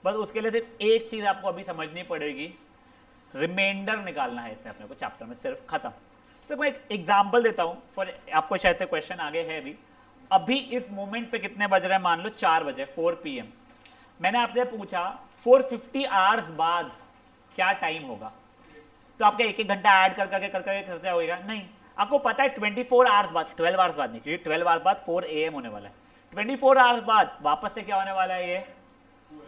बस उसके लिए सिर्फ एक चीज़ आपको अभी समझनी पड़ेगी, रिमाइंडर निकालना है इसमें अपने को चैप्टर में, सिर्फ खत्म। तो मैं एक एग्जाम्पल देता हूँ फॉर, आपको शायद से क्वेश्चन आगे है भी। अभी इस मोमेंट पे कितने बज रहे हैं, मान लो 4 बजे, 4 PM। मैंने आपसे पूछा 450 आवर्स बाद क्या टाइम होगा, तो आपका एक एक घंटा ऐड कर करके खर्चा होगा नहीं। आपको पता है 24 आवर्स बाद, 12 आवर्स बाद नहीं, क्योंकि 12 आवर्स बाद 4 AM होने वाला है। 24 आवर्स बाद वापस से क्या होने वाला है, ये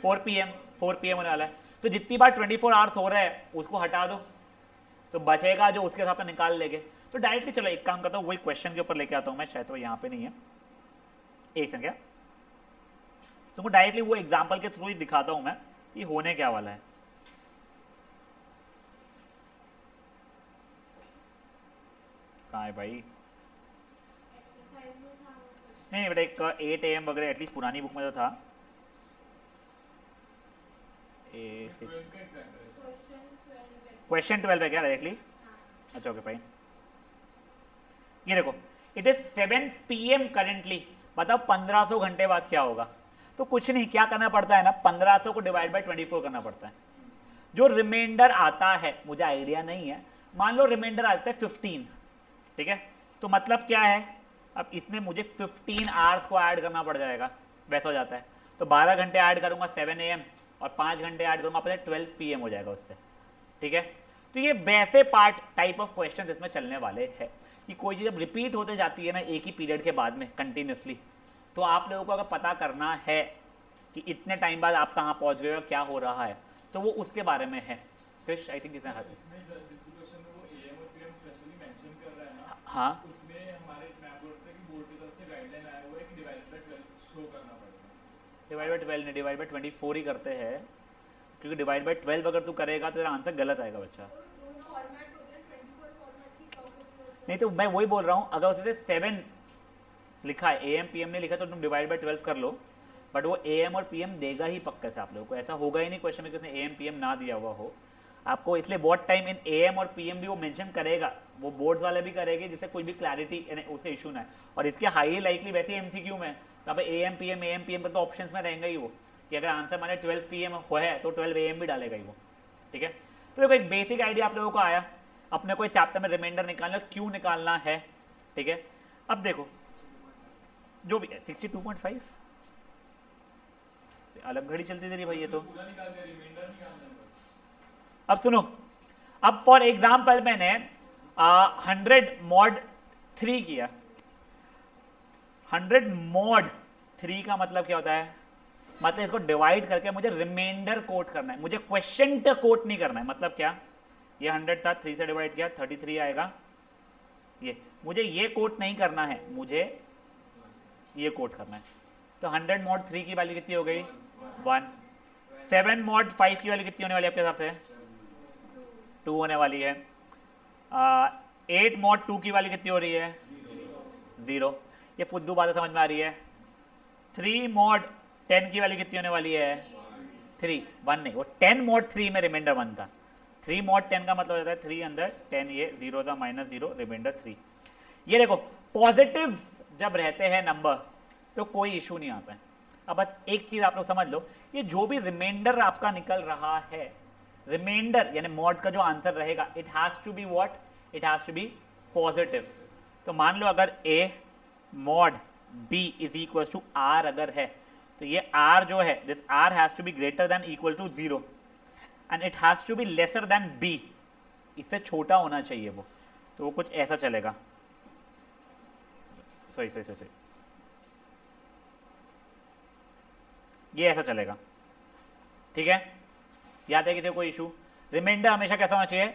4 PM होने वाला है। तो जितनी बार 24 आवर्स हो रहा है उसको हटा दो, तो बचेगा जो उसके हिसाब से निकाल लेंगे। तो डायरेक्टली चलो एक काम करता हूँ, वही क्वेश्चन के ऊपर लेके आता हूँ मैं, शायद वो यहाँ पे नहीं है, एक सेकंड, क्या तुमको डायरेक्टली वो एग्जाम्पल के थ्रू ही दिखाता हूँ मैं ये होने क्या वाला है। कहाँ है भाई, नहीं बेटा, एक 8 AM वगैरह एटलीस्ट पुरानी बुक में तो था। क्वेश्चन 12 है क्या डायरेक्टली? अच्छा ओके फाइन। ये देखो, इट इज 7 PM करेंटली। बताओ 1500 घंटे बाद क्या होगा? तो कुछ नहीं, क्या करना पड़ता है ना, 1500 को डिवाइड बाय 24 करना पड़ता है। जो रिमाइंडर आता है, मुझे आइडिया नहीं है, मान लो रिमाइंडर आता है 15, ठीक है, तो मतलब क्या है, अब इसमें मुझे 15 आवर्स को ऐड करना पड़ जाएगा, वैसा हो जाता है। तो 12 घंटे ऐड करूंगा 7 AM, और 5 घंटे ऐड करूंगा अपने 12 PM हो जाएगा उससे, ठीक है। तो ये वैसे पार्ट टाइप ऑफ क्वेश्चन इसमें चलने वाले हैं कि कोई चीज़ जब रिपीट होते जाती है ना एक ही पीरियड के बाद में कंटिन्यूसली, तो आप लोगों को अगर पता करना है कि इतने टाइम बाद आप कहाँ पहुँच गए और क्या हो रहा है, तो वो उसके बारे में है। क्रिश आई थिंक इसने हाँ डिवाइड बाई 12 नहीं, डिवाइड बाई 24 ही करते हैं, क्योंकि डिवाइड बाई 12 अगर तू करेगा तो तेरा आंसर गलत आएगा बच्चा। नहीं तो मैं वही बोल रहा हूँ, अगर उसने 7 लिखा है, AM PM नहीं लिखा, तो तुम डिवाइड बाई 12 कर लो, बट वो AM और PM देगा ही पक्का से आप लोगों को। ऐसा होगा ही नहीं क्वेश्चन में कि उसने AM PM ना दिया हुआ हो आपको, इसलिए व्हाट टाइम इन AM और PM भी वो मेंशन करेगा, वो बोर्ड्स वाले भी करेंगे, जिससे कोई भी क्लैरिटी उसे इशू ना है। और इसके हाई लाइकली वैसे MCQ में तो अब AM PM पर तो ऑप्शन में रहेंगे ही वो, कि अगर आंसर माने 12 PM है तो 12 AM भी डालेगा ही वो, ठीक है। तो देखो एक बेसिक आइडिया आप लोगों को आया, अपने कोई चैप्टर में रिमाइंडर निकालना, क्यों निकालना है, ठीक है। अब देखो जो भी 62.5 अलग घड़ी चलती रही भाई, ये तो अब सुनो, अब फॉर एग्जाम्पल मैंने 100 mod 3 किया। 100 mod 3 का मतलब क्या होता है, मतलब इसको डिवाइड करके मुझे रिमाइंडर कोट करना है, मुझे क्वेश्चन कोट नहीं करना है। मतलब क्या, ये 100 था, 3 से डिवाइड किया 33 आएगा, ये मुझे ये कोट नहीं करना है, मुझे ये कोट करना है। तो 100 mod 3 की वैल्यू कितनी हो गई 1। 7 mod 5 की वैल्यू कितनी होने वाली है आपके हिसाब से 2 होने वाली है। 8 mod 2 की वैल्यू कितनी हो रही है 0। ये फुद्दू बातें समझ में आ रही है। 3 mod 10 की वैल्यू कितनी होने वाली है 3, 1 नहीं, वो 10 mod 3 में रिमाइंडर 1 था। 3 mod 10 का मतलब हो जाता है 3 अंदर 10, ये 0 था, -0 रिमाइंडर 3। ये देखो पॉजिटिव जब रहते हैं नंबर तो कोई इशू नहीं आता है। अब बस एक चीज आप लोग समझ लो, ये जो भी रिमाइंडर आपका निकल रहा है, रिमाइंडर यानी मॉड का जो आंसर रहेगा, it has to be what, it has to be positive. तो मान लो अगर a mod b is equal to r अगर है, तो ये r जो है, this r has to be greater than equal to 0 and it has to be lesser than b, इससे छोटा होना चाहिए वो, तो वो कुछ ऐसा चलेगा। सही ये ऐसा चलेगा, ठीक है। याद है किसी को कोई इशू? रिमाइंडर हमेशा कैसा होना चाहिए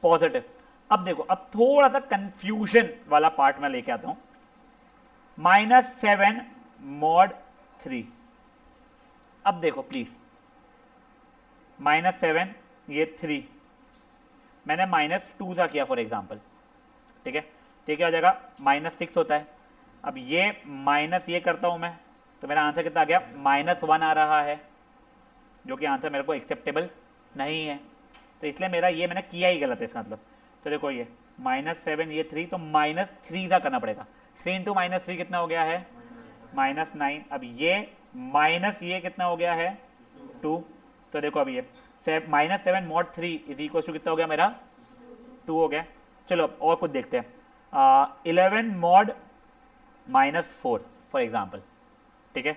पॉजिटिव। अब देखो, अब थोड़ा सा कंफ्यूजन वाला पार्ट मैं लेके आता हूं। -7 mod 3, अब देखो प्लीज, -7 ये 3 मैंने -2 था किया फॉर एग्जांपल, ठीक है, ठीक है, हो जाएगा -6 होता है। अब ये माइनस ये करता हूं मैं, तो मेरा आंसर कितना आ गया -1 आ रहा है, जो कि आंसर मेरे को एक्सेप्टेबल नहीं है। तो इसलिए मेरा ये मैंने किया ही गलत है इसका मतलब। तो देखो ये -7 ये 3, तो -3 सा करना पड़ेगा। 3 × -3 कितना हो गया है -9। अब ये माइनस ये कितना हो गया है 2, तो देखो अभी ये -7 मॉड 3 इज इक्वल टू कितना हो गया मेरा 2 हो गया। चलो और कुछ देखते हैं, 11 मॉड -4 फॉर एग्जाम्पल, ठीक है।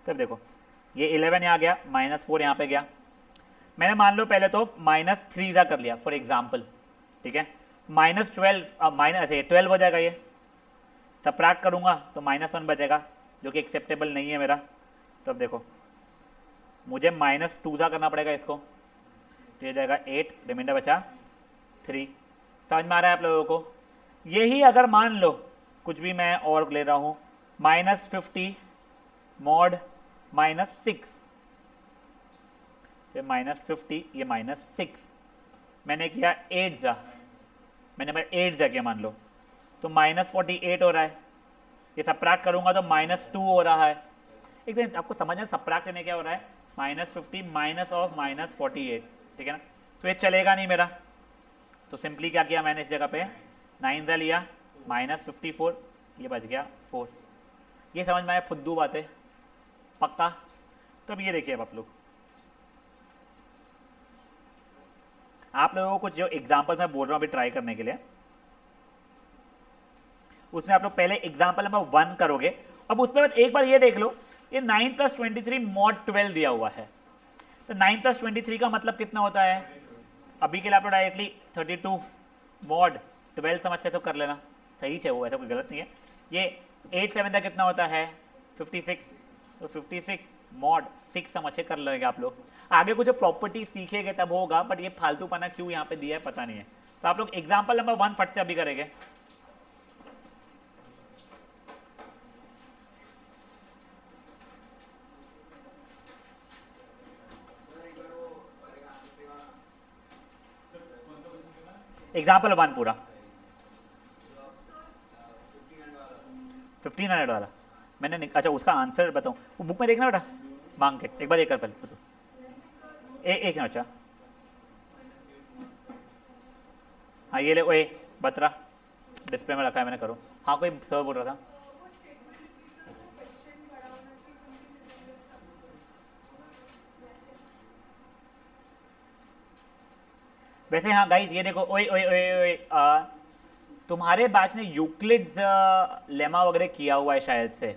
तब देखो ये 11 यहाँ गया, -4 यहाँ पे गया, मैंने मान लो पहले तो -3 सा कर लिया फॉर एग्जाम्पल, ठीक है। -12 हो जाएगा, ये सबट्रैक्ट करूँगा तो -1 बचेगा जो कि एक्सेप्टेबल नहीं है मेरा। तो अब देखो मुझे -2 सा करना पड़ेगा इसको, तो ये जाएगा 8, रिमाइंडर बचा 3। समझ में आ रहा है आप लोगों को? यही अगर मान लो कुछ भी मैं और ले रहा हूँ, -50 मॉड -6, ये -50 ये -6, मैंने किया 8 जा, मैंने 8 जा किया मान लो, तो -48 हो रहा है। ये सबट्रैक्ट करूँगा तो -2 हो रहा है। एक दिन आपको समझना सबट्रैक्ट करने क्या हो रहा है, -50 माइनस ऑफ -48, ठीक है ना। तो ये चलेगा नहीं मेरा, तो सिंपली क्या किया मैंने इस जगह पे 9 जा लिया, -54, ये बच गया 4। ये समझ में आया फुद्दू बात है पक्का। तो अब ये देखिए अब आप लोगों को कुछ जो एग्जाम्पल्स मैं बोल रहा हूँ अभी ट्राई करने के लिए, उसमें आप लोग पहले एग्जाम्पल नंबर 1 करोगे। अब उसके बाद एक बार ये देख लो, ये 9 + 23 मॉड 12 दिया हुआ है, तो 9 + 23 का मतलब कितना होता है? अभी के लिए आप लोग डायरेक्टली 32 मॉड 12 समझ से तो कर लेना, सही है वो, ऐसा कोई गलत नहीं है। ये 8 7 का कितना होता है 56, तो 56 मॉड 6 समझ के कर लेंगे आप लोग। आगे कुछ प्रॉपर्टी सीखेंगे तब होगा, बट ये फालतूपना क्यों यहाँ पे दिया है पता नहीं है। तो आप लोग एग्जाम्पल नंबर 1 फट से अभी करेंगे। एग्जाम्पल 1 पूरा 1500 वाला मैंने अच्छा उसका आंसर बताऊँ, वो बुक में देखना बेटा मांग के, एक बार ये कर पहले तो एक ना। अच्छा हाँ ये ले, ओए बतरा डिस्प्ले में रखा है मैंने, करो। हाँ कोई सर बोल रहा था। वैसे हाँ गाइस ये देखो, ओए ओए ओए ओए तुम्हारे बैच ने यूक्लिड्स लेमा वगैरह किया हुआ है शायद से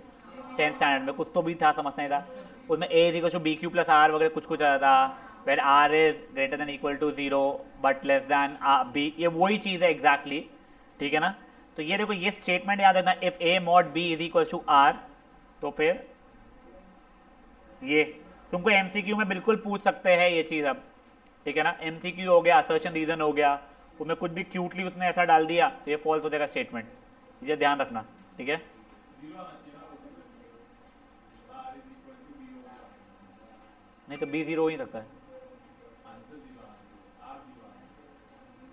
10th स्टैंडर्ड में, कुछ तो भी था समझ नहीं था उसमें। a=bq + r वगैरह कुछ कुछ आता था, where r is greater than equal to 0 but less than b, ये वही चीज़ है एग्जैक्टली, ठीक है ना। तो ये देखो ये स्टेटमेंट याद रखना, if a mod b is equal to r, तो फिर ये तुमको एमसीक्यू में बिल्कुल पूछ सकते हैं ये चीज़ अब, ठीक है ना। एमसीक्यू हो गया, असर्शन रीजन हो गया, उसमें कुछ भी क्यूटली उसने ऐसा डाल दिया तो ये फॉल्स हो जाएगा स्टेटमेंट, ये ध्यान रखना, ठीक है। नहीं तो b 0 हो ही सकता है,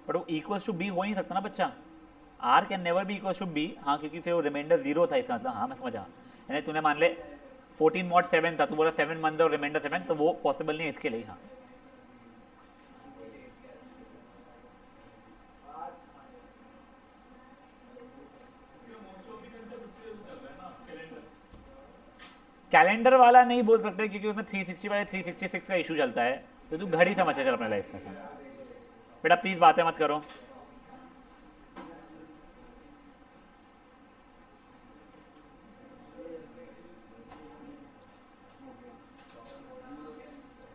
बट वो इक्वल्स टू b हो नहीं सकता ना बच्चा, r can never be equals to b। हाँ क्योंकि फिर वो रिमाइंडर 0 था इसका मतलब, हाँ मैं समझा। यानी तूने मान ले 14 मॉड 7 था, तू बोला 7 मंथ और रिमाइंडर 7, तो वो पॉसिबल नहीं है इसके लिए। हाँ कैलेंडर वाला नहीं बोल सकते क्योंकि उसमें 360 वाले 366 का इशू चलता है, तो तू घड़ी समझ चल अपने लाइफ में। बेटा प्लीज़ बातें मत करो।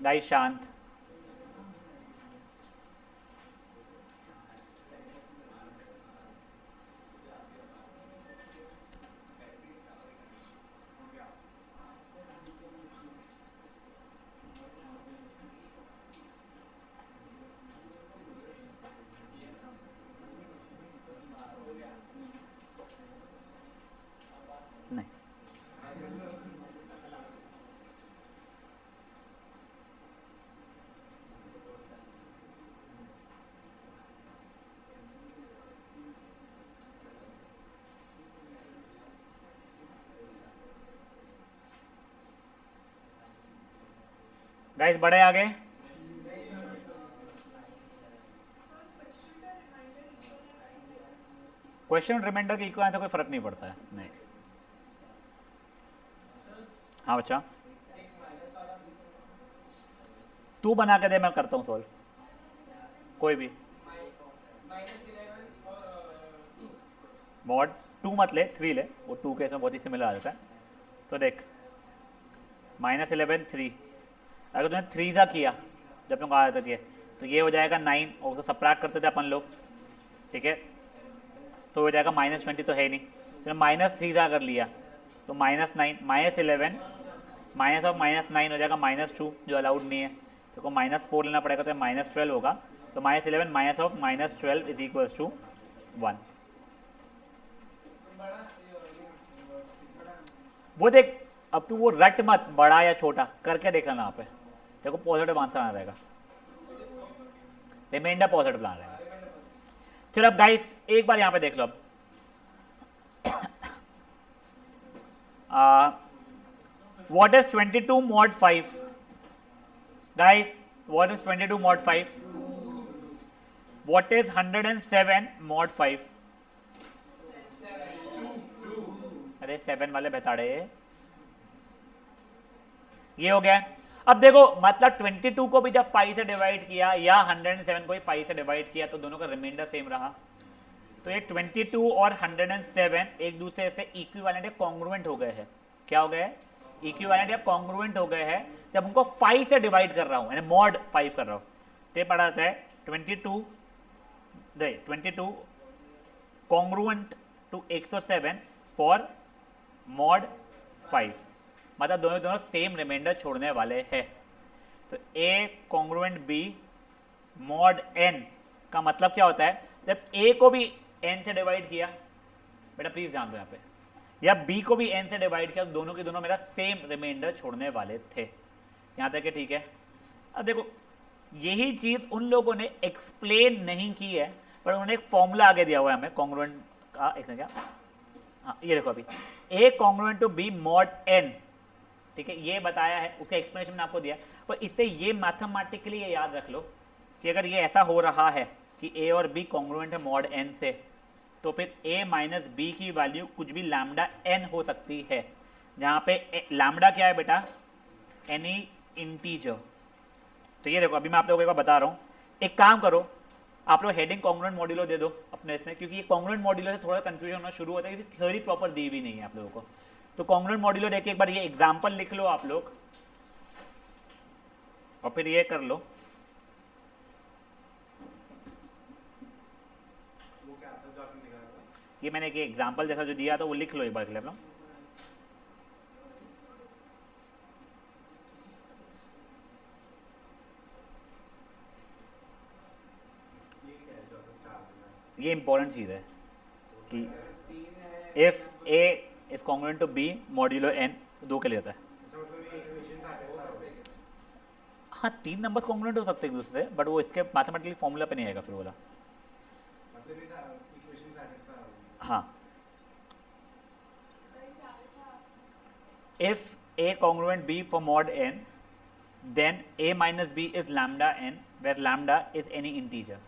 गाइस शांत, नहीं गाइस बढ़े आगे। क्वेश्चन रिमाइंडर के इक्वल आए तो कोई फर्क नहीं पड़ता है, नहीं। हाँ बच्चा तू बना के दे, मैं करता हूँ सॉल्व, कोई भी। मॉड 2 मत ले, 3 ले, वो 2 के इसमें बहुत ही सिमिलर आ जाता है। तो देख -11 3, अगर तूने 3 सा किया जब तुम कहा जाता है तो ये हो जाएगा 9, और उसको सब्ट्रैक्ट करते थे अपन लोग, ठीक है, तो हो जाएगा -20 तो है नहीं, तो -3 सा कर लिया तो -9 -11 माइनस ऑफ -9 हो जाएगा -2 जो अलाउड नहीं है, तो -4 लेना पड़ेगा तो -12 होगा, तो -11 minus of -12 is equal to 1। वो देख, अब तू वो रट मत बड़ा या छोटा करके देख लेना, यहाँ पे देखो पॉजिटिव आंसर आना रहेगा, रिमाइंडर पॉजिटिव आना रहेगा। चलो अब गाइस एक बार यहाँ पे देख लो, अब what is 22 mod 5 guys, what is 22 mod 5, what is 107 mod 5, अरे 7 वाले बेताड़े, ये हो गया। अब देखो मतलब 22 को भी जब 5 से डिवाइड किया या 107 को भी 5 से डिवाइड किया तो दोनों का रिमाइंडर सेम रहा, तो ये 22 और 107 एक दूसरे से इक्विवेलेंट या कॉन्ग्रुएंट हो गए हैं। क्या हो गए? इक्विवेलेंट या कॉन्ग्रुएंट हो गए हैं जब उनको 5 से डिवाइड कर रहा हूं, यानी मॉड 5 कर रहा हूं। तो ये पढ़ा जाता है 22 कॉन्ग्रुएंट टू 107 फॉर मॉड 5, मतलब दोनों सेम रिमाइंडर छोड़ने वाले हैं। तो ए कॉन्ग्रुएंट बी मॉड एन का मतलब क्या होता है, जब ए को भी एन से डिवाइड किया, बेटा प्लीज ध्यान दो यहाँ पे, या बी को भी एन से डिवाइड किया तो दोनों के दोनों मेरा सेम रिमाइंडर छोड़ने वाले थे। यहाँ तक है, ठीक है। अब देखो यही चीज उन लोगों ने एक्सप्लेन नहीं की है, पर उन्होंने एक फॉर्मूला आगे दिया हुआ है हमें कॉन्ग्रुएंट का, एक क्या, हाँ ये देखो अभी A congruent to B mod N, ठीक है, ये बताया है, उसका एक्सप्लेनेशन मैंने आपको दिया। पर इससे ये मैथमेटिकली ये याद रख लो कि अगर ये ऐसा हो रहा है कि ए और बी कॉन्ग्रुएंट है मॉड एन से, तो फिर a माइनस बी की वैल्यू कुछ भी लैम्डा n हो सकती है, जहाँ पे लैम्डा क्या है बेटा, एनी इंटीजर। तो ये देखो अभी मैं आप लोगों को बता रहा हूँ, एक काम करो आप लोग हेडिंग कॉन्ग्रुएंट मॉड्यूलो दे दो अपने इसमें, क्योंकि ये कॉन्ग्रुएंट मॉड्यूलो से थोड़ा कंफ्यूजन होना शुरू होता है, किसी थ्योरी प्रॉपर दी भी नहीं है आप लोगों को। तो कॉन्ग्रुएंट मॉड्यूलो देख के एक बार ये एग्जाम्पल लिख लो आप लोग और फिर ये कर लो। ये मैंने एक एग्जाम्पल जैसा जो दिया था वो लिख लो एक बार के लिए आप। ये इंपॉर्टेंट चीज है कि if A is congruent to B modulo N, दो के लिए होता है। हाँ 3 नंबर्स कॉन्ग्रुएंट हो सकते हैं एक दूसरे, बट वो इसके मैथमेटिकली फॉर्मूला पे नहीं आएगा फिर बोला। हाँ if a congruent b for mod n, then a minus b is lambda n, where lambda is any integer.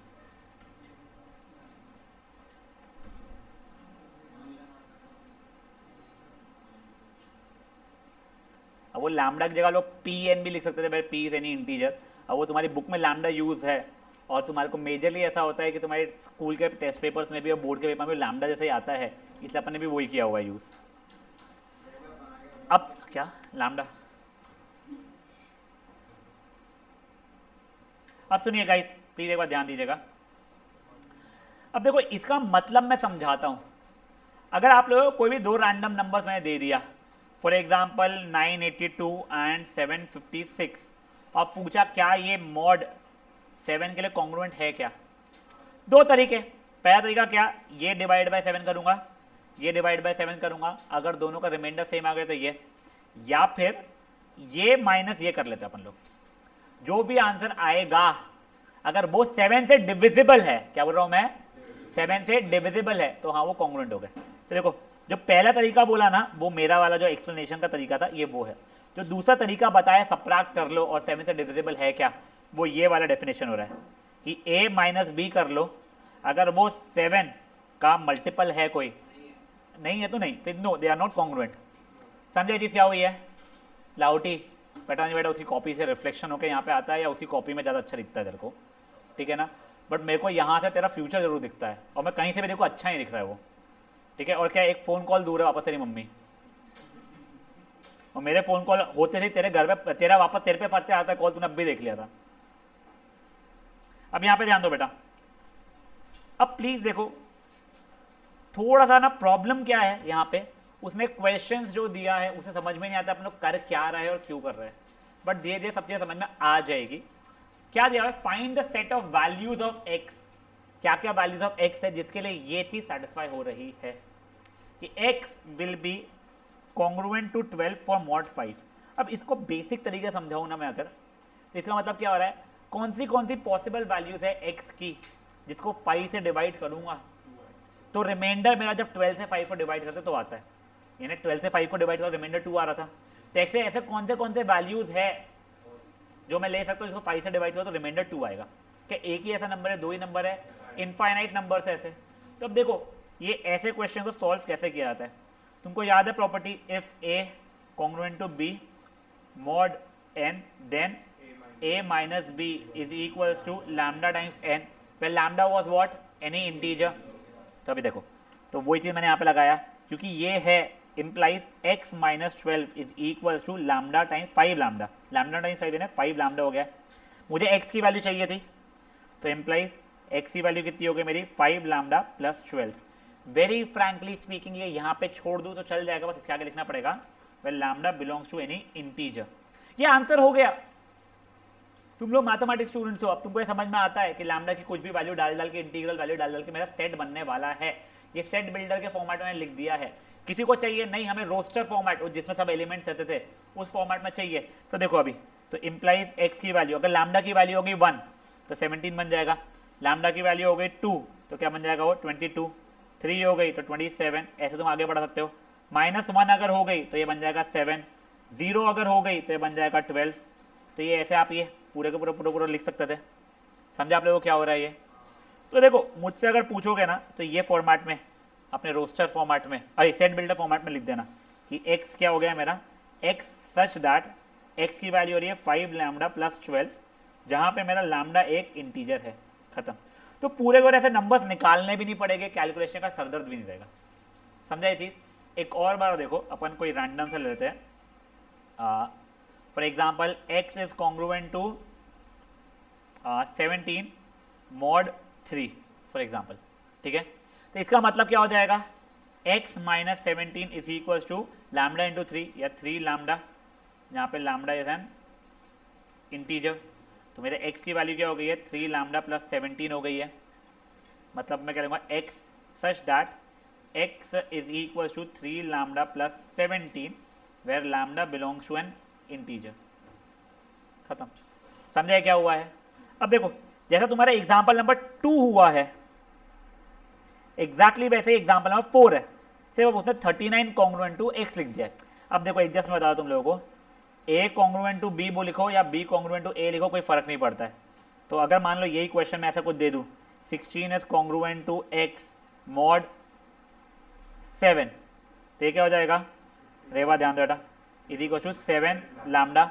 अब वो लैम्डा की जगह लोग पी एन भी लिख सकते थे, भाई पी इज एनी इंटीजर। अब वो तुम्हारी बुक में लैम्डा यूज है और तुम्हारे को मेजरली ऐसा होता है कि तुम्हारे स्कूल के टेस्ट पेपर्स में भी और बोर्ड के पेपर में लैम्डा जैसे ही आता है, इसलिए अपन ने भी वही किया हुआ है यूज। अब क्या लैम्डा, अब सुनिए गाइस प्लीज एक बार ध्यान दीजिएगा। अब देखो इसका मतलब मैं समझाता हूं। अगर आप लोगों को कोई भी दो रैंडम नंबर्स मैंने दे दिया, फॉर एग्जाम्पल 982 एंड 756, और पूछा क्या ये मॉड 7 के लिए कॉन्ग्रुएंट है क्या, दो तरीके। पहला तरीका क्या, ये डिवाइड बाय 7 करूंगा, ये डिवाइड बाय 7 करूंगा, अगर दोनों का रिमाइंडर सेम आ गया तो यस, या फिर ये माइनस ये कर लेते हैं अपन लोग। जो भी आंसर आएगा अगर वो 7 से डिविजिबल है, क्या बोल रहा हूं मैं, 7 से डिविजिबल है, तो हाँ वो कॉन्ग्रुएंट हो गए। तो देखो जो पहला तरीका बोला ना, वो मेरा वाला जो एक्सप्लेनेशन का तरीका था ये वो है। जो दूसरा तरीका बताया सब्ट्रैक्ट कर लो और 7 से डिविजिबल है क्या, वो ये वाला डेफिनेशन हो रहा है कि a माइनस बी कर लो, अगर वो 7 का मल्टीपल है कोई, नहीं है तो नहीं, फिर no they are not congruent. समझे चीज क्या हुई है लाउटी, पता नहीं बेटा उसकी कॉपी से रिफ्लेक्शन होकर यहाँ पे आता है या उसकी कॉपी में ज़्यादा अच्छा दिखता है तेरे को, ठीक है ना। बट मेरे को यहाँ से तेरा फ्यूचर जरूर दिखता है, और मैं कहीं से भी देखो अच्छा ही दिख रहा है वो, ठीक है। और क्या एक फ़ोन कॉल दूर है वापस तेरी मम्मी, और मेरे फ़ोन कॉल होते थे तेरे घर पे, तेरा वापस तेरे पे पत्ते आता है कॉल, तूने अब भी देख लिया था। अब यहाँ पे ध्यान दो बेटा, अब प्लीज़ देखो थोड़ा सा ना प्रॉब्लम क्या है यहाँ पे, उसने क्वेश्चंस जो दिया है उसे समझ में नहीं आता अपन लोग कर क्या रहे हैं और क्यों कर रहे हैं, बट धीरे धीरे सब चीज़ें समझ में आ जाएगी। क्या दिया है, find the set of values of x, क्या क्या वैल्यूज ऑफ एक्स है जिसके लिए ये चीज सेटिस्फाई हो रही है कि X will be congruent to 12 for mod 5। अब इसको बेसिक तरीके से समझाऊं ना मैं अगर, तो इसका मतलब क्या हो रहा है, कौन सी पॉसिबल वैल्यूज है एक्स की जिसको 5 से डिवाइड करूंगा तो रिमाइंडर मेरा जब 12 से 5 को डिवाइड करते तो आता है, यानी 12 से 5 को डिवाइड करो रिमाइंडर 2 आ रहा था। तो ऐसे कौन से वैल्यूज है जो मैं ले सकता हूँ जिसको 5 से डिवाइड करो तो रिमाइंडर 2 आएगा। क्या एक ही ऐसा नंबर है, 2 ही नंबर है, इनफाइनाइट नंबर्स ऐसे। तो अब देखो ये ऐसे क्वेश्चन को सॉल्व कैसे किया जाता है, तुमको याद है property if A congruent to B mod N then a minus b is equals to lambda times n, where lambda was what, any integer। तो अभी देखो तो वही चीज़ मैंने यहाँ पे लगाया क्योंकि ये है implies x minus 12 is equals to lambda times 5 lambda, lambda times 5 है 5 lambda हो गया। मुझे x की वैल्यू चाहिए थी तो implies x की वैल्यू कितनी हो गई मेरी 5 lambda plus 12। Very frankly speaking ये यहाँ पे छोड़ दूँ तो चल जाएगा, बस इसके आगे लिखना पड़ेगा where lambda belongs to any integer। ये आंसर हो गया। तुम लोग मैथमेटिक्स स्टूडेंट्स हो, अब तुमको ये समझ में आता है कि लैम्डा की कुछ भी वैल्यू डाल डाल के, इंटीग्रल वैल्यू डाल डाल के मेरा सेट बनने वाला है। ये सेट बिल्डर के फॉर्मेट में लिख दिया है। किसी को चाहिए नहीं, हमें रोस्टर फॉर्मेट जिसमें सब एलिमेंट्स रहते थे उस फॉर्मेट में चाहिए। तो देखो अभी तो इंप्लाइज एक्स की वैल्यू, अगर लैम्डा की वैल्यू होगी 1 तो 17 बन जाएगा, लैम्डा की वैल्यू हो गई 2 तो क्या बन जाएगा वो 22, 3 हो गई तो 27, ऐसे तुम आगे बढ़ा सकते हो। -1 अगर हो गई तो ये बन जाएगा 7, 0 अगर हो गई तो ये बन जाएगा 12। तो ये ऐसे आप ये पूरे के पूरा लिख सकते थे। समझे आप लोगों को क्या हो रहा है ये। तो देखो मुझसे अगर पूछोगे ना तो ये फॉर्मेट में, अपने रोस्टर फॉर्मेट में, अरे सेट बिल्डर फॉर्मेट में लिख देना कि x क्या हो गया मेरा, x सच दैट x की वैल्यू हो रही है 5 लैम्डा प्लस 12, जहाँ पे मेरा लैम्डा एक इंटीजर है, खत्म। तो पूरे को ऐसे नंबर्स निकालने भी नहीं पड़ेंगे, कैलकुलेशन का सरदर्द भी नहीं रहेगा। समझा ये चीज़। एक और बार देखो, अपन कोई रैंडम से लेते हैं। For example x is congruent to 17 mod 3 for example, ठीक है। तो इसका मतलब क्या हो जाएगा, x minus 17 is equal to lambda into 3 या 3 लैम्डा, यहाँ पे लैम्डा इज एन इंटीजर। तो मेरे x की वैल्यू क्या हो गई है, 3 लैम्डा प्लस 17 हो गई है। मतलब मैं कह दूँगा x such that x is equal to 3 lambda plus 17 where lambda belongs to an integer, खत्म। समझे क्या हुआ है। अब देखो जैसा तुम्हारा एग्जाम्पल नंबर 2 हुआ है, एग्जैक्टली वैसे एग्जाम्पल नंबर 4 है, सिर्फ उसने 39 कॉन्ग्रुएंट टू x लिख दिया है। अब देखो एडजस्ट में बता तुम लोगों को, a कॉन्ग्रुएंट टू b वो लिखो या b कॉन्ग्रुएंट टू a लिखो, कोई फर्क नहीं पड़ता है। तो अगर मान लो यही क्वेश्चन में ऐसा कुछ दे दूं, 16 is congruent to x mod 7, तो ये क्या हो जाएगा, रेवा ध्यान दो बेटा, इज इक्वल टू 7 लैम्डा,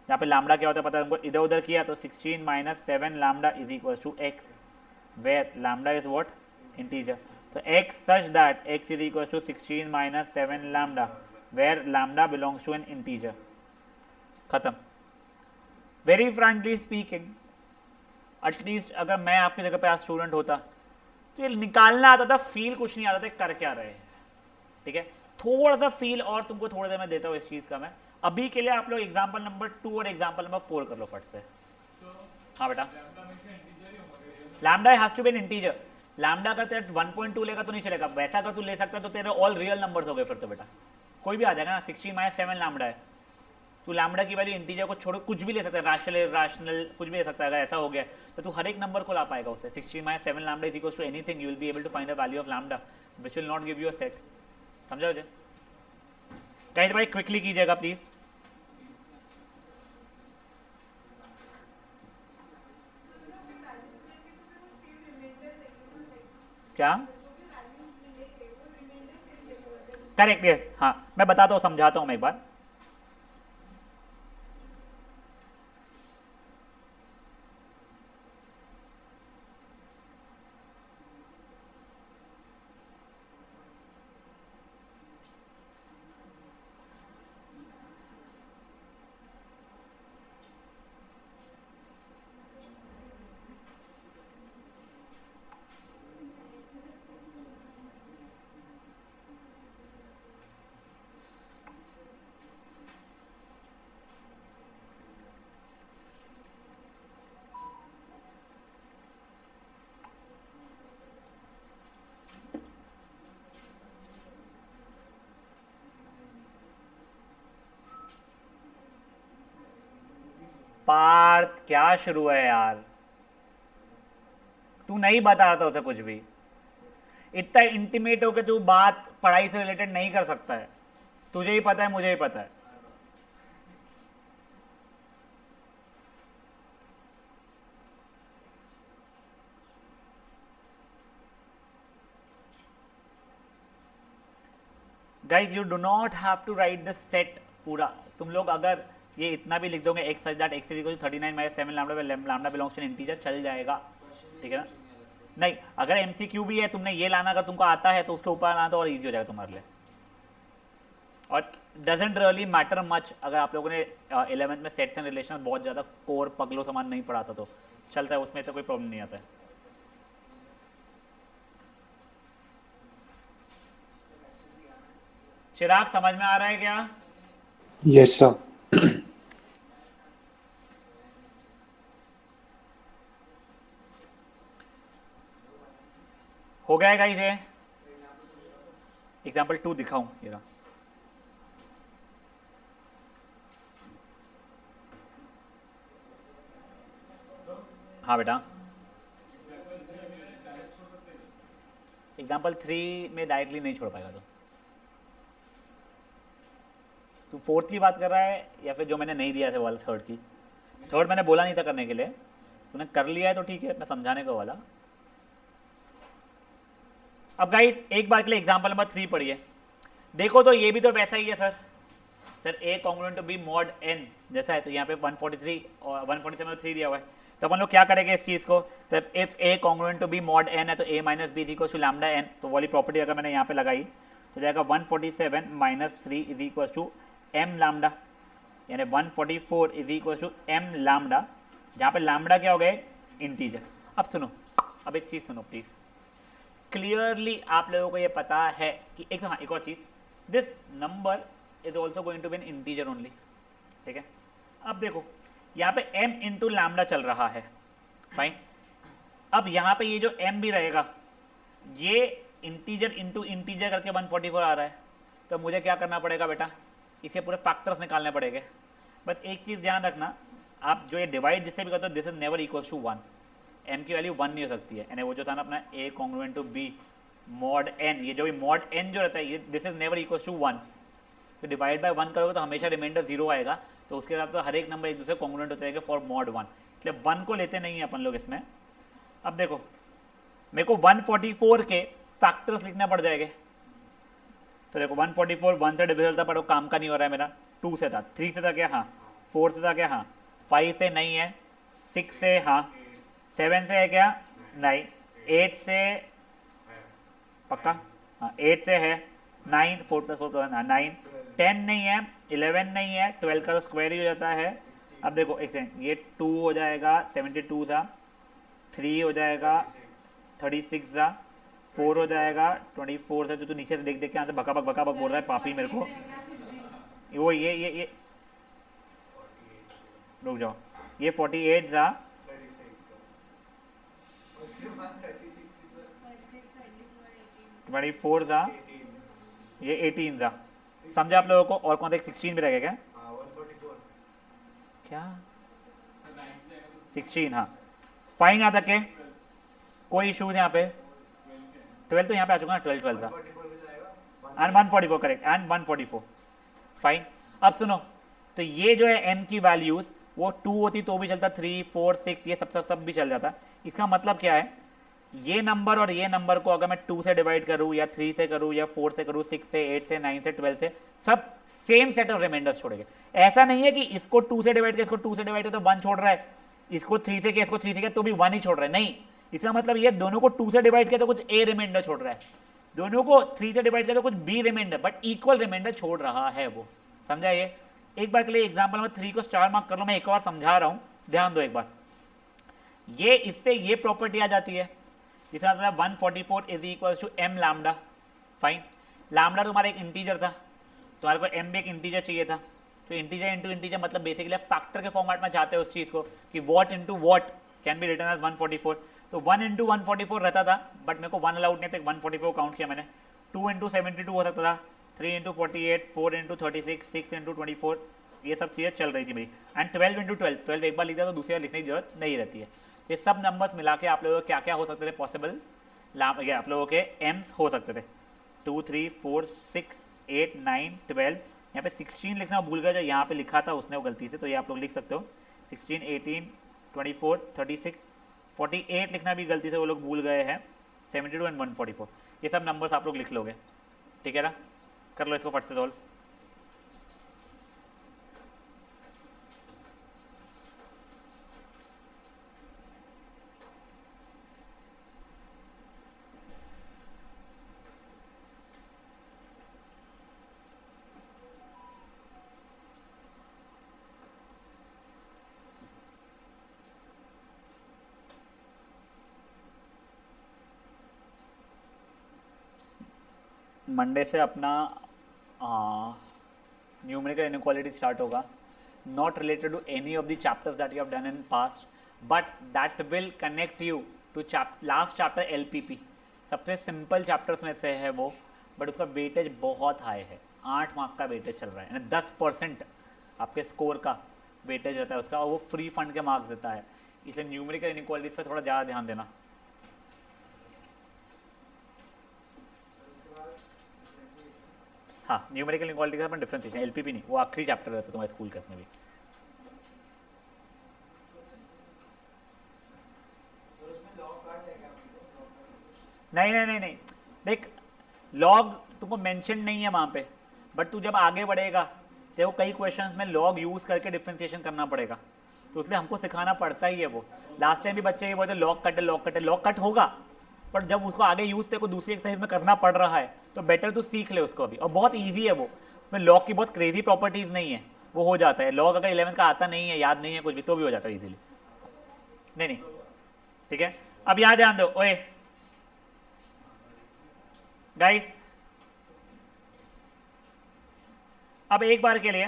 यहाँ पे लैम्डा क्या होता है पता है हमको, इधर उधर किया तो 16 minus 7 lambda is equal to x, where lambda is what, integer. तो x such that x is equal to 16 minus 7 lambda where lambda belongs to an integer, खत्म। वेरी फ्रैंकली स्पीकिंग, एटलीस्ट अगर मैं आपकी जगह पे आज स्टूडेंट होता तो ये निकालना आता था, फील कुछ नहीं आता था कर क्या रहे हैं, ठीक है। थोड़ा सा फील और तुमको थोड़ी देर में देता हूँ इस चीज़ का मैं। अभी के लिए आप लोग एग्जाम्पल नंबर 2 और एग्जाम्पल नंबर 4 कर लो फट से। हाँ बेटा, lambda has to be an integer. Lambda अगर तेरा 1.2 लेगा तो नहीं चलेगा, वैसा अगर तू ले सकता तो तेरे ऑल रियल नंबर्स हो गए फिर तो बेटा, कोई भी आ जाएगा ना। 16 माइनस 7 लैम्डा है, तू लैम्डा की वैल्यू इंटीजर को छोड़ो कुछ भी ले सकता है, रैशनल कुछ भी ले सकता है। अगर ऐसा हो गया तो तू हर एक नंबर को ला पाएगा उससे। 16 minus 7 lambda is equal to anything, you will be able to find the value of lambda which will not give you a set. समझा मुझे। कहीं भाई क्विकली कीजिएगा प्लीज। क्या करेक्ट, यस, हाँ मैं बताता हूँ, समझाता हूँ मैं एक बार। पार्थ क्या शुरू है यार, तू नहीं बता रहा था उसे कुछ भी। इतना इंटीमेट होकर तू बात पढ़ाई से रिलेटेड नहीं कर सकता है, तुझे ही पता है मुझे ही पता है। Guys you do not have to write the set पूरा। तुम लोग अगर ये इतना भी लिख दोगे X such that X is equal to 39 minus 7 lambda lambda belongs to an integer, चल जाएगा, ठीक है ना। नहीं, अगर एमसीक्यू भी है, तुमने ये लाना अगर तुमको आता है तो उसके ऊपर लाना तो और इजी हो जाएगा तुम्हारे लिए। और डजेंट रियली मैटर मच अगर आप लोगों ने 11th में सेट्स एंड रिलेशन बहुत ज़्यादा कोर पगलो सामान नहीं पढ़ा था तो चलता है, उसमें तो कोई प्रॉब्लम नहीं आता है। चिराग समझ में आ रहा है क्या? Yes sir. हो गया है इसे एग्जाम्पल 2 दिखाऊं ये रहा। हाँ बेटा, एग्जाम्पल 3 में डायरेक्टली नहीं छोड़ पाएगा। तो तू फोर्थ की बात कर रहा है या फिर जो मैंने नहीं दिया था वाला थर्ड की? थर्ड मैंने बोला नहीं था करने के लिए, तूने कर लिया है तो ठीक है, मैं समझाने को वाला। अब गाइस एक बार के लिए एग्जाम्पल नंबर 3 पढ़िए। देखो तो ये भी तो वैसा ही है sir. Sir A congruent to B mod N जैसा है, तो यहाँ पे 143 और 147 में 3 दिया हुआ है, तो अपन लोग क्या करेंगे इस चीज़ को? Sir if A congruent to B mod N है तो A minus B is equal to lambda N, तो वाली प्रॉपर्टी अगर मैंने यहाँ पे लगाई तो जाएगा 147 minus 3 is equal to M lambda, यानी 144 is equal to M lambda, जहाँ पे लैम्डा क्या हो गए? इंटीजर। अब सुनो, अब एक चीज़ सुनो प्लीज़, क्लियरली आप लोगों को ये पता है कि एक और चीज़, this number is also going to be an integer only, ठीक है। अब देखो यहाँ पे m इंटू लैम्डा चल रहा है, फाइन। अब यहाँ पे ये जो m भी रहेगा ये इंटीजर इंटू इंटीजर करके 144 आ रहा है, तो मुझे क्या करना पड़ेगा बेटा? इसके पूरे फैक्टर्स निकालने पड़ेंगे। बस एक चीज़ ध्यान रखना, आप जो ये डिवाइड जिससे भी करते हो this is never equals to 1, m की वैल्यू 1 नहीं हो सकती है, यानी वो जो था ना अपना a congruent to b mod n, ये जो भी मॉड n जो रहता है ये this is never equals to 1, तो डिवाइड बाय 1 करोगे तो हमेशा रिमाइंडर 0 आएगा, तो उसके साथ तो हर एक नंबर एक दूसरे कॉन्ग्रुएंट हो जाएगा फॉर मॉड 1, इसलिए 1 को लेते नहीं है अपन लोग इसमें। अब देखो मेरे को 144 के फैक्टर्स लिखना पड़ जाएंगे, तो देखो 144 1 से डिविजल था पर वो काम का नहीं हो रहा है मेरा, 2 से था, 3 से था क्या? हाँ। 4 से था क्या? हाँ। 5 से नहीं है, 6 से हाँ, 7 से है क्या? नहीं। 8 से पक्का? हाँ 8 से है, 9 4 + 4 = 9, 10 नहीं है, 11 नहीं है, 12 का तो स्क्वायर ही हो जाता है। अब देखो एक सेकंड, ये 2 हो जाएगा 72 था, 3 हो जाएगा 36 था, 4 हो जाएगा 24 था, जो तू नीचे से देख देख के यहाँ से भका भक बोल रहा है पापी मेरे को, वो ये रुक जाओ, ये 48 था, 24 था, ये 18 था, समझे आप लोगों को? और कौन सा 16 भी रहेगा क्या? क्या 16? हाँ फाइन, यहाँ तक के कोई इशूज यहाँ पे? 12 तो यहाँ पे आ चुका ना, 12 था, एंड 144 करेक्ट, एंड 144 फाइन। अब सुनो, तो ये जो है m की वैल्यूज वो 2 होती तो भी चलता, 3 4 6 ये सब भी चल जाता। इसका मतलब क्या है? ये नंबर और ये नंबर को अगर मैं 2 से डिवाइड करूँ या 3 से करूँ या 4 से करूँ, 6 से 8 से 9 से 12 से, सब सेम सेट ऑफ रिमाइंडर्स छोड़ेंगे। ऐसा नहीं है कि इसको 2 से डिवाइड किया, इसको 2 से डिवाइड किया तो 1 छोड़ रहा है, इसको 3 से किया, इसको 3 से किया तो भी 1 ही छोड़ रहा है, नहीं। इसका मतलब ये दोनों को 2 से डिवाइड किया तो कुछ a रिमाइंडर छोड़ रहा है, दोनों को 3 से डिवाइड किया तो कुछ b remainder, but equal remainder छोड़ रहा है वो, समझा? ये एक बार के लिए एग्जाम्पल नंबर 3 को स्टार मार्क कर लो, मैं एक और समझा रहा हूँ, ध्यान दो एक बार। ये इससे ये प्रॉपर्टी आ जाती है, इसका मतलब 144 is equal to m lambda, fine. Lambda तुम्हारा एक इंटीजर था, तुम्हारे को m भी एक इंटीजर चाहिए था, तो इंटीजर इंटू इंटीजर मतलब बेसिकली फैक्टर के फॉर्मेट में चाहते हो उस चीज़ को कि what into what can be return as 144, तो 1 इंटू 144 रहता था, बट मेरे को 1 अलाउड नहीं था, 144 काउंट किया मैंने। 2 इंटू 72 हो सकता था, 3 इंटू 48, 4 इंटू 36, 6 इंटू 24, ये सब चीज़ें चल रही थी मेरी। एंड 12 इंटू 12, 12 एक बार लिखा तो दूसरी बार लिखने की जरूरत नहीं रहती है। तो ये सब नंबर्स मिला के आप लोगों को क्या क्या हो सकते थे पॉसिबल, आप लोगों के एम्स हो सकते थे 2 3 4 6 8 9 12। यहाँ पे 16 लिखना भूल गया, जो यहाँ पे लिखा था उसने वो गलती से, तो ये आप लोग लिख सकते हो 16 18 24 36 48 लिखना भी गलती से वो लोग भूल गए हैं, 72 एंड 144। ये सब नंबर्स आप लोग लिख लोगे, ठीक है ना। कर लो इसको फट से सॉल्व। मंडे से अपना न्यूमेरिकल इनइक्वालिटी स्टार्ट होगा, not related to any of the chapters that you have done in past, but that will connect you to last chapter LPP. सबसे सिंपल चैप्टर्स में से है वो, बट उसका वेटेज बहुत हाई है, 8 मार्क का वेटेज चल रहा है, यानी 10% आपके स्कोर का वेटेज रहता है उसका, और वो फ्री फंड के मार्क्स देता है। इसलिए न्यूमेरिकल इनइक्वालिटीज पर थोड़ा ज़्यादा ध्यान देना। हाँ, न्यूमेरिकल इनइक्वालिटी का अपन डिफरेंशिएशन, एलपीपी नहीं, वो आखिरी चैप्टर रहता है तुम्हारे स्कूल के में भी। नहीं नहीं नहीं नहीं, देख लॉग तुमको मेंशन नहीं है वहाँ पे, बट तू जब आगे बढ़ेगा तो कई क्वेश्चंस में लॉग यूज़ करके डिफरेंशिएशन करना पड़ेगा, तो इसलिए हमको सिखाना पड़ता ही है वो। लास्ट टाइम भी बच्चे ये बोलते लॉग कट है, लॉग कट है, लॉग कट होगा, पर जब उसको आगे यूज़ तेरे को दूसरी एक्सरसाइज में करना पड़ रहा है तो बेटर तू सीख ले उसको अभी, और बहुत ईजी है वो, उसमें लॉग की बहुत क्रेजी प्रॉपर्टीज़ नहीं है, वो हो जाता है। लॉग अगर 11 का आता नहीं है, याद नहीं है कुछ भी, तो भी हो जाता है ईजिली। नहीं नहीं, ठीक है। अब यहाँ ध्यान दो, ओए गाइस, अब एक बार के लिए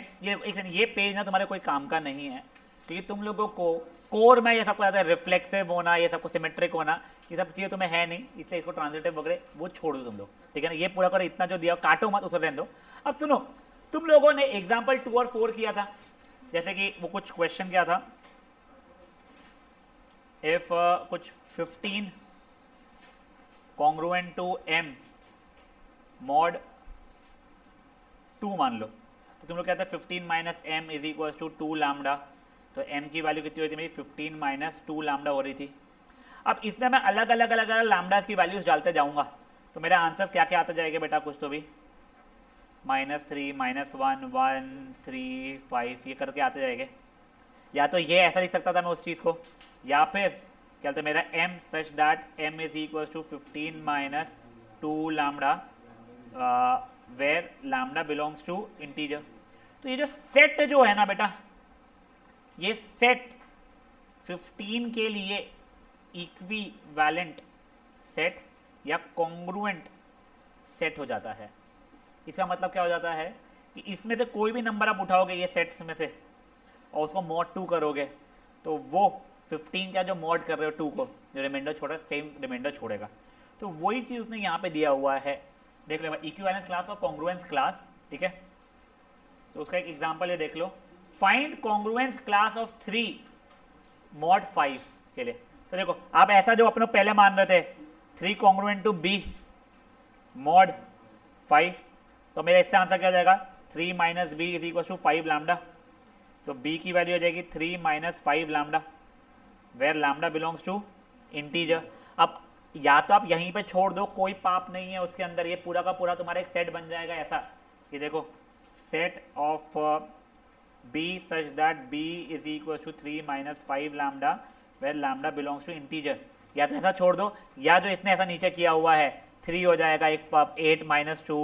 ये पेज ना तुम्हारे कोई काम का नहीं है, क्योंकि तुम लोगों को कोर में ये सबको आता है, रिफ्लेक्सिव होना, ये सबको सिमेट्रिक होना, ये सब चीज़ें तुम्हें है नहीं, इसलिए इसको ट्रांजिटिव वगैरह वो छोड़ दो तुम लोग, ठीक है ना। ये पूरा करो, इतना जो दिया काटो मत, उसे रहने दो। अब सुनो, तुम लोगों ने एग्जाम्पल 2 और 4 किया था, जैसे कि वो कुछ क्वेश्चन क्या था, इफ कुछ 15 कॉन्ग्रुएंट टू m मॉड 2 मान लो, तो तुम लोग कहते हैं 15 minus M is equal to 2 lambda, तो m की वैल्यू कितनी होती है मेरी, 15 माइनस 2 लैम्डा हो रही थी। अब इसमें मैं अलग अलग अलग अलग लैम्डास की वैल्यूज डालते जाऊंगा, तो मेरा आंसर क्या क्या आता जाएगा बेटा, कुछ तो भी -3 -1 1 3 5 ये करके आते जाएंगे। या तो ये ऐसा लिख सकता था मैं उस चीज़ को, या फिर क्या बोलते मेरा m such that m is equal to 15 minus 2 lambda where lambda belongs to integer. तो ये जो सेट जो है ना बेटा, ये सेट 15 के लिए इक्विवेलेंट सेट या कॉन्ग्रुएंट सेट हो जाता है। इसका मतलब क्या हो जाता है कि इसमें से कोई भी नंबर आप उठाओगे ये सेट्स में से और उसको मॉड 2 करोगे, तो वो 15 का जो मॉड कर रहे हो 2 को, जो रिमाइंडर छोड़ा सेम रिमाइंडर छोड़ेगा। तो वही चीज़ उसने यहाँ पे दिया हुआ है, देख लो इक्विवेलेंस क्लास और कॉन्ग्रुएंस क्लास, ठीक है। तो उसका एक एग्जांपल ये देख लो, find congruence class of 3 mod 5 के लिए। तो देखो आप ऐसा जो अपने पहले मान रहे थे 3 कॉन्ग्रुएंट टू बी मॉड 5, तो मेरा इससे आंसर क्या हो जाएगा, 3 minus B is equal to 5 lambda. तो b की वैल्यू हो जाएगी 3 minus 5 lambda where lambda belongs to integer. अब या तो आप यहीं पे छोड़ दो, कोई पाप नहीं है उसके अंदर, ये पूरा का पूरा तुम्हारा एक सेट बन जाएगा ऐसा कि देखो set of b such that b is equal to 3 minus 5 lambda where lambda belongs to integer. या तो ऐसा छोड़ दो, या जो इसने ऐसा नीचे किया हुआ है 3 हो जाएगा, एक 8 माइनस 2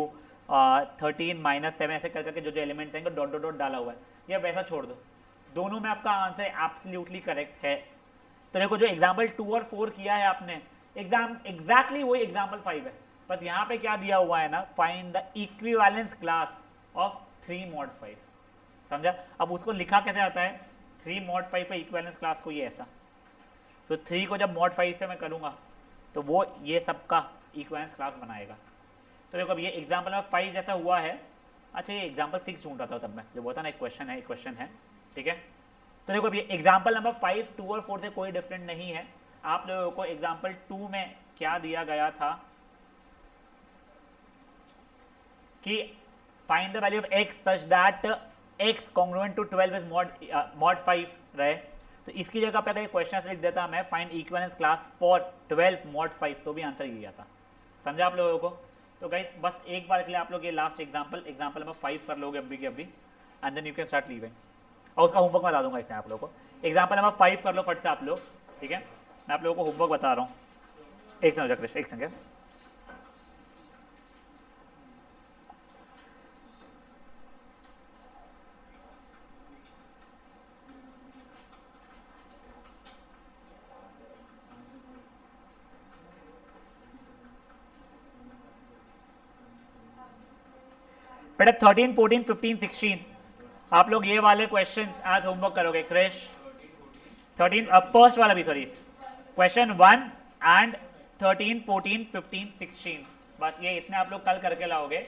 13 माइनस 7 ऐसे करके जो जो एलिमेंट्स हैं डॉट डॉट डॉट डाला हुआ है, या वैसा छोड़ दो। दोनों में आपका आंसर एब्सोल्युटली करेक्ट है। तो देखो जो एग्जाम्पल 2 और 4 किया है आपने, एग्जैक्टली वही एग्जाम्पल 5 है, बस यहाँ पे क्या दिया हुआ है ना, find the equivalence class of 3 mod 5। समझा। अब उसको लिखा कैसे आता है, 3 मॉड 5 का इक्विवेलेंस क्लास को ये ऐसा, तो 3 को जब मॉड 5 से मैं करूँगा तो वो ये सबका इक्विवेलेंस क्लास बनाएगा। तो देखो अब ये एग्जाम्पल में 5 जैसा हुआ है, अच्छा ये एग्जाम्पल 6 ढूंढ रहा था तब मैं, जो बोलता ना एक क्वेश्चन है, ठीक है। तो देखो अभी एग्जाम्पल नंबर 5 2 और 4 से कोई डिफरेंट नहीं है। आप लोगों को एग्जाम्पल 2 में क्या दिया गया था कि find the value of x such that x congruent to 12 is mod 5 रहे। तो इसकी जगह पे अगर क्वेश्चन लिख देता मैं find equivalence class for 12 mod 5, तो भी आंसर ये आता। समझा आप लोगों को? तो गाइस बस एक बार के लिए आप लोग ये लास्ट एग्जांपल नंबर 5 कर लोगे अभी के अभी, and then you can start leaving. और उसका होमवर्क मैं बता दूंगा इसमें आप लोगों को। एग्जांपल नंबर 5 कर लो फट से आप लोग, ठीक है। मैं आप लोगों को होमवर्क बता रहा हूँ। एक सेकंड कृष्ण, एक सेकंड। बेटा 13 14 15 16 आप लोग ये वाले क्वेश्चन आज होमवर्क करोगे। क्रिश 13 फर्स्ट वाला भी, सॉरी क्वेश्चन 1 एंड 13 14 15 16, बस ये इतने आप लोग कल करके लाओगे।